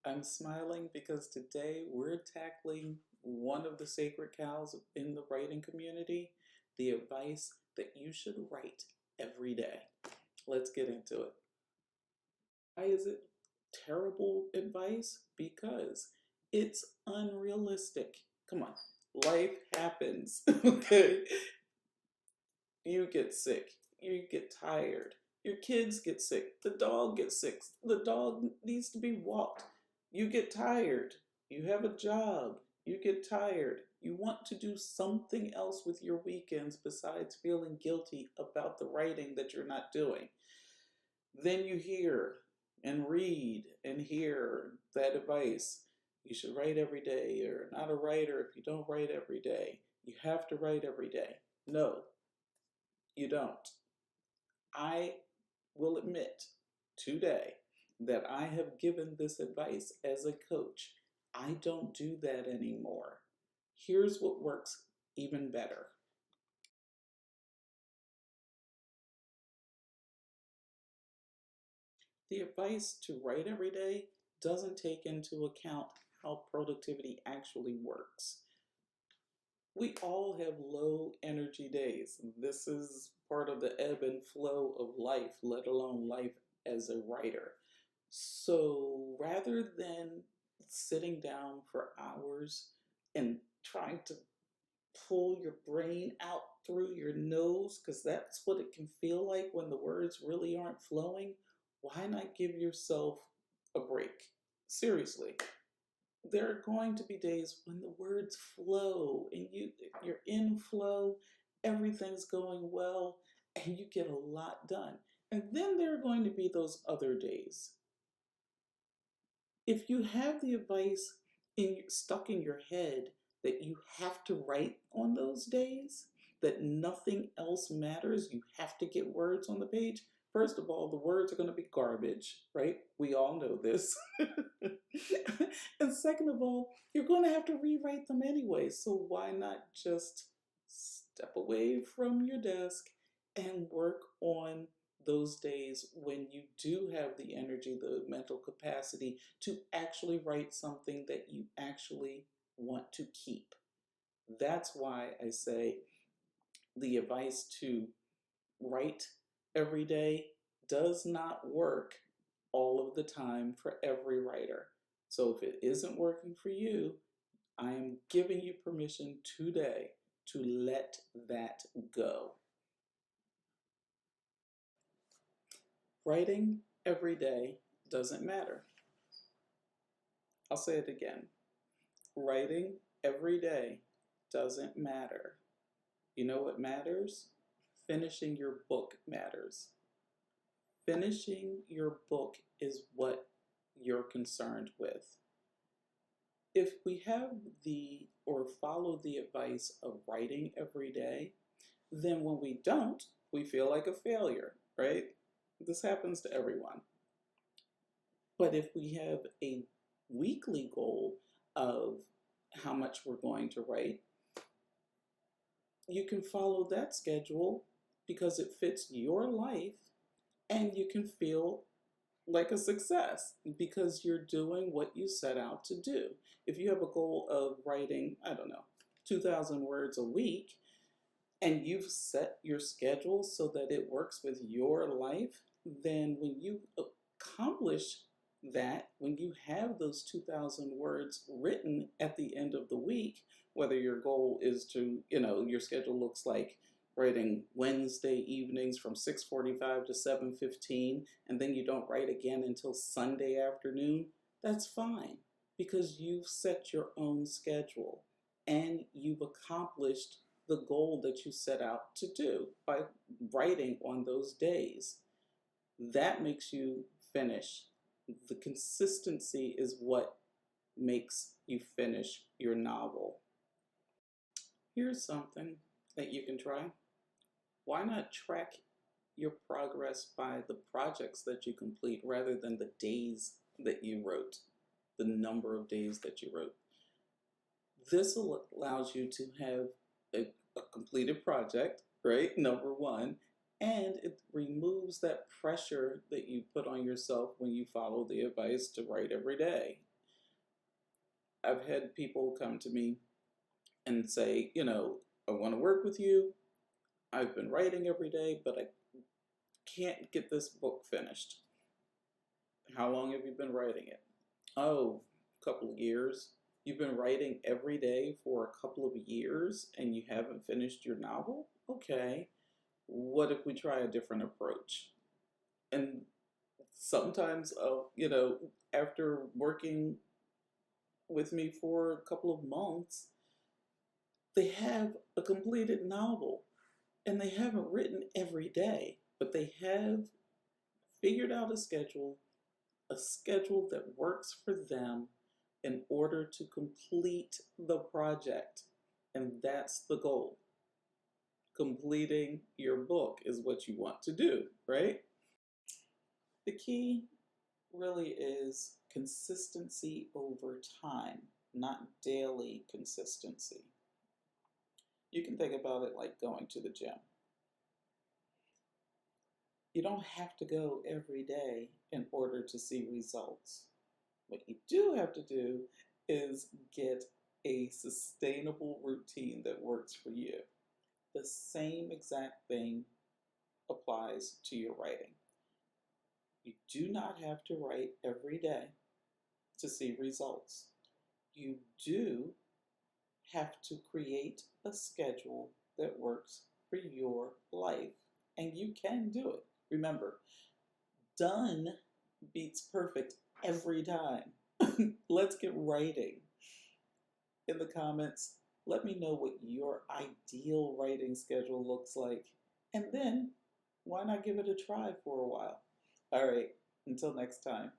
I'm smiling because today we're tackling one of the sacred cows in the writing community, the advice that you should write every day. Let's get into it. Why is it terrible advice? Because it's unrealistic. Come on, life happens, okay? You get sick, you get tired, your kids get sick, the dog gets sick, the dog needs to be walked, you get tired, you have a job, you get tired, you want to do something else with your weekends besides feeling guilty about the writing that you're not doing. Then you hear and read and hear that advice. You should write every day. You're not a writer if you don't write every day. You have to write every day. No, you don't. I will admit today that I have given this advice as a coach. I don't do that anymore. Here's what works even better. The advice to write every day doesn't take into account how productivity actually works. We all have low energy days. This is part of the ebb and flow of life, let alone life as a writer. So rather than sitting down for hours and trying to pull your brain out through your nose, because that's what it can feel like when the words really aren't flowing, why not give yourself a break? Seriously, there are going to be days when the words flow and you're in flow, everything's going well, and you get a lot done. And then there are going to be those other days. If you have the advice stuck in your head that you have to write on those days, that nothing else matters, you have to get words on the page. First of all, the words are going to be garbage, right? We all know this. And second of all, you're going to have to rewrite them anyway. So why not just step away from your desk and work on those days when you do have the energy, the mental capacity to actually write something that you actually want to keep. That's why I say the advice to write every day does not work all of the time for every writer. So if it isn't working for you, I am giving you permission today to let that go. Writing every day doesn't matter. I'll say it again. Writing every day doesn't matter. You know what matters? Finishing your book matters. Finishing your book is what you're concerned with. If we have or follow the advice of writing every day, then when we don't, we feel like a failure, right? This happens to everyone. But if we have a weekly goal of how much we're going to write, you can follow that schedule because it fits your life and you can feel like a success because you're doing what you set out to do. If you have a goal of writing, I don't know, 2,000 words a week, and you've set your schedule so that it works with your life, then when you accomplish that, when you have those 2,000 words written at the end of the week, whether your goal is to, your schedule looks like writing Wednesday evenings from 6:45 to 7:15, and then you don't write again until Sunday afternoon, that's fine because you've set your own schedule and you've accomplished the goal that you set out to do by writing on those days. That makes you finish. The consistency is what makes you finish your novel. Here's something that you can try. Why not track your progress by the projects that you complete rather than the days that you wrote, the number of days that you wrote? This allows you to have a completed project, right? Number one. And it removes that pressure that you put on yourself when you follow the advice to write every day. I've had people come to me and say, I want to work with you. I've been writing every day, but I can't get this book finished. How long have you been writing it? Oh, a couple of years. You've been writing every day for a couple of years and you haven't finished your novel? Okay. What if we try a different approach? And sometimes, after working with me for a couple of months, they have a completed novel and they haven't written every day, but they have figured out a schedule that works for them in order to complete the project. And that's the goal. Completing your book is what you want to do, right? The key really is consistency over time, not daily consistency. You can think about it like going to the gym. You don't have to go every day in order to see results. What you do have to do is get a sustainable routine that works for you. The same exact thing applies to your writing. You do not have to write every day to see results. You do have to create a schedule that works for your life, and you can do it. Remember, done beats perfect every time. Let's get writing. In the comments, let me know what your ideal writing schedule looks like. And then, why not give it a try for a while? All right, until next time.